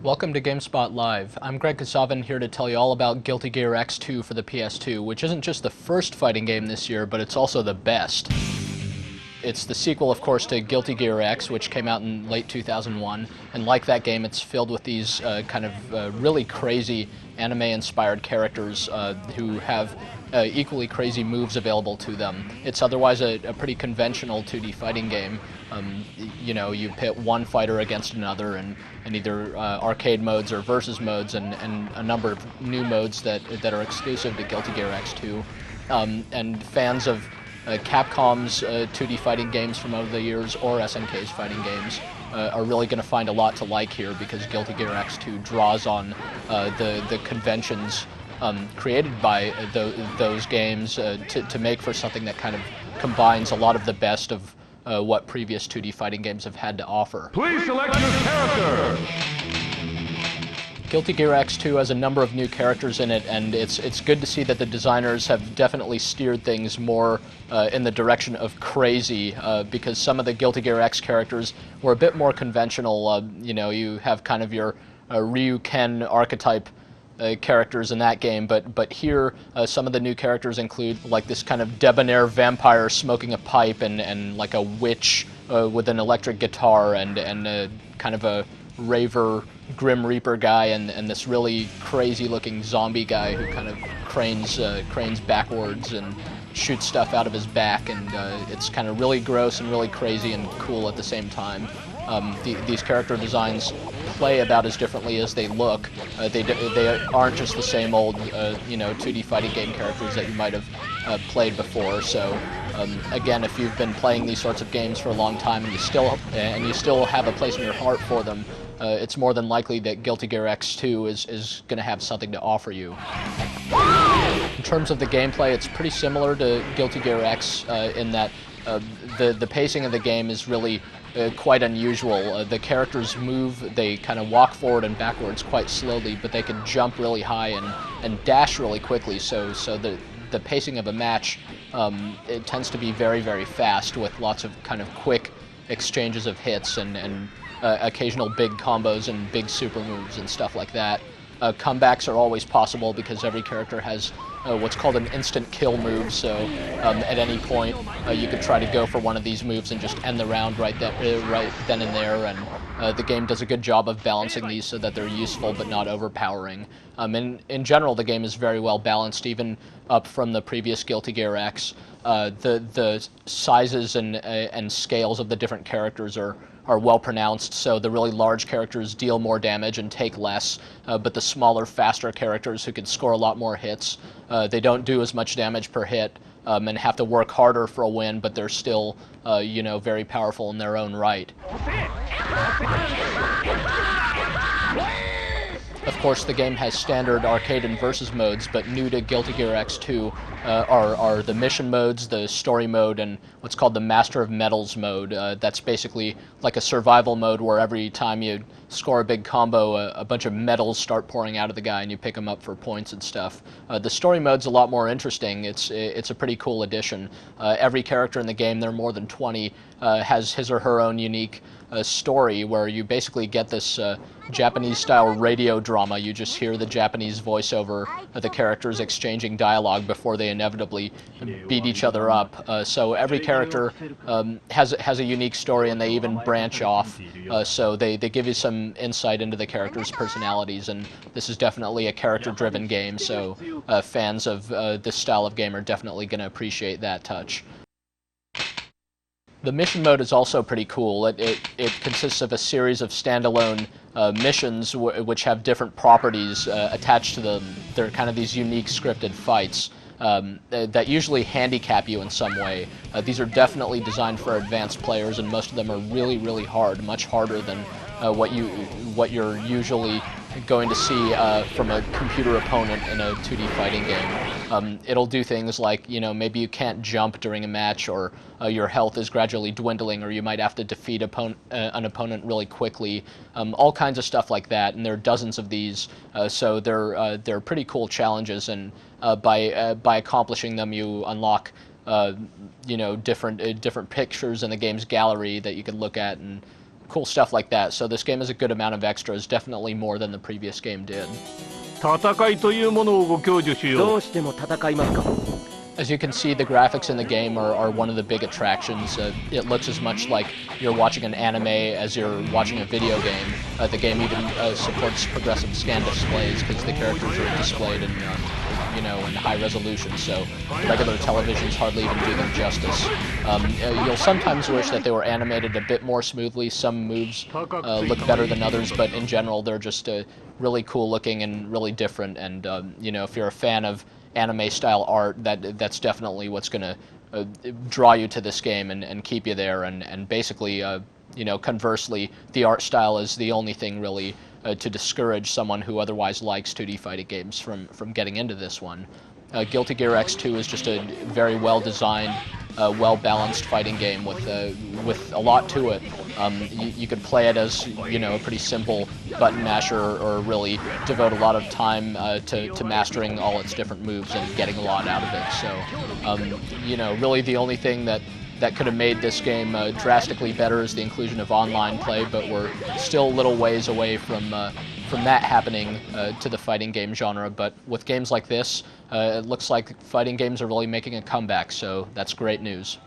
Welcome to GameSpot Live. I'm Greg Kasavin here to tell you all about Guilty Gear X2 for the PS2, which isn't just the first fighting game this year, but it's also the best. It's the sequel, of course, to Guilty Gear X, which came out in late 2001, and like that game, it's filled with these really crazy anime-inspired characters who have equally crazy moves available to them. It's otherwise a pretty conventional 2D fighting game. You pit one fighter against another in either arcade modes or versus modes, and a number of new modes that are exclusive to Guilty Gear X2. And fans of Capcom's 2D fighting games from over the years, or SNK's fighting games, are really going to find a lot to like here, because Guilty Gear X2 draws on the conventions created by those games to make for something that kind of combines a lot of the best of what previous 2D fighting games have had to offer. Please select your character! Guilty Gear X2 has a number of new characters in it, and it's good to see that the designers have definitely steered things more in the direction of crazy, because some of the Guilty Gear X characters were a bit more conventional. You have kind of your Ryu Ken archetype characters in that game, but here some of the new characters include like this kind of debonair vampire smoking a pipe, and like a witch with an electric guitar, and kind of a raver Grim Reaper guy, and this really crazy looking zombie guy who kind of cranes backwards and shoots stuff out of his back, and it's kind of really gross and really crazy and cool at the same time. These character designs play about as differently as they look. They aren't just the same old 2D fighting game characters that you might have played before. So again, if you've been playing these sorts of games for a long time and you still have a place in your heart for them, it's more than likely that Guilty Gear X2 is going to have something to offer you. In terms of the gameplay, it's pretty similar to Guilty Gear X in that the pacing of the game is really quite unusual. The characters move, they kind of walk forward and backwards quite slowly, but they can jump really high and dash really quickly, so the pacing of a match, it tends to be very, very fast, with lots of kind of quick exchanges of hits and occasional big combos and big super moves and stuff like that. Comebacks are always possible because every character has what's called an instant kill move, so at any point you could try to go for one of these moves and just end the round right then and there, and the game does a good job of balancing these so that they're useful but not overpowering. In general, the game is very well balanced, even up from the previous Guilty Gear X. The sizes and scales of the different characters are well pronounced, so the really large characters deal more damage and take less, but the smaller, faster characters who can score a lot more hits, they don't do as much damage per hit and have to work harder for a win, but they're still very powerful in their own right. Of course, the game has standard arcade and versus modes, but new to Guilty Gear X2 are the mission modes, the story mode, and what's called the Master of Metals mode. That's basically like a survival mode where every time you score a big combo, a bunch of metals start pouring out of the guy and you pick them up for points and stuff. The story mode's a lot more interesting. It's a pretty cool addition. Every character in the game, there are more than 20, has his or her own unique story, where you basically get this Japanese-style radio drama. You just hear the Japanese voiceover of the characters exchanging dialogue before they inevitably beat each other up. So every character has a unique story, and they even branch off. So they give you some insight into the characters' personalities, and this is definitely a character-driven game, so fans of this style of game are definitely going to appreciate that touch. The mission mode is also pretty cool. It consists of a series of standalone missions which have different properties attached to them. They're kind of these unique scripted fights that usually handicap you in some way. These are definitely designed for advanced players, and most of them are really, really hard, much harder than what you're usually going to see from a computer opponent in a 2D fighting game. It'll do things like, maybe you can't jump during a match, or your health is gradually dwindling, or you might have to defeat an opponent really quickly. All kinds of stuff like that, and there are dozens of these, so they're pretty cool challenges, and by accomplishing them, you unlock different pictures in the game's gallery that you can look at and cool stuff like that. So this game has a good amount of extras, definitely more than the previous game did. 戦いというものをご教授しよう。どうしても戦いますか。 As you can see, the graphics in the game are one of the big attractions. It looks as much like you're watching an anime as you're watching a video game. The game even supports progressive scan displays because the characters are displayed in, in high resolution. So regular televisions hardly even do them justice. You'll sometimes wish that they were animated a bit more smoothly. Some moves look better than others, but in general, they're just really cool looking and really different. And if you're a fan of anime style art, that's definitely what's going to draw you to this game and keep you there, and basically conversely, the art style is the only thing really to discourage someone who otherwise likes 2D fighting games from getting into this one. Guilty Gear X2 is just a very well designed, well balanced fighting game with a lot to it. You could play it as a pretty simple button masher, or really devote a lot of time to mastering all its different moves and getting a lot out of it. So really the only thing that could have made this game drastically better is the inclusion of online play, but we're still a little ways away from that happening to the fighting game genre. But with games like this, it looks like fighting games are really making a comeback, so that's great news.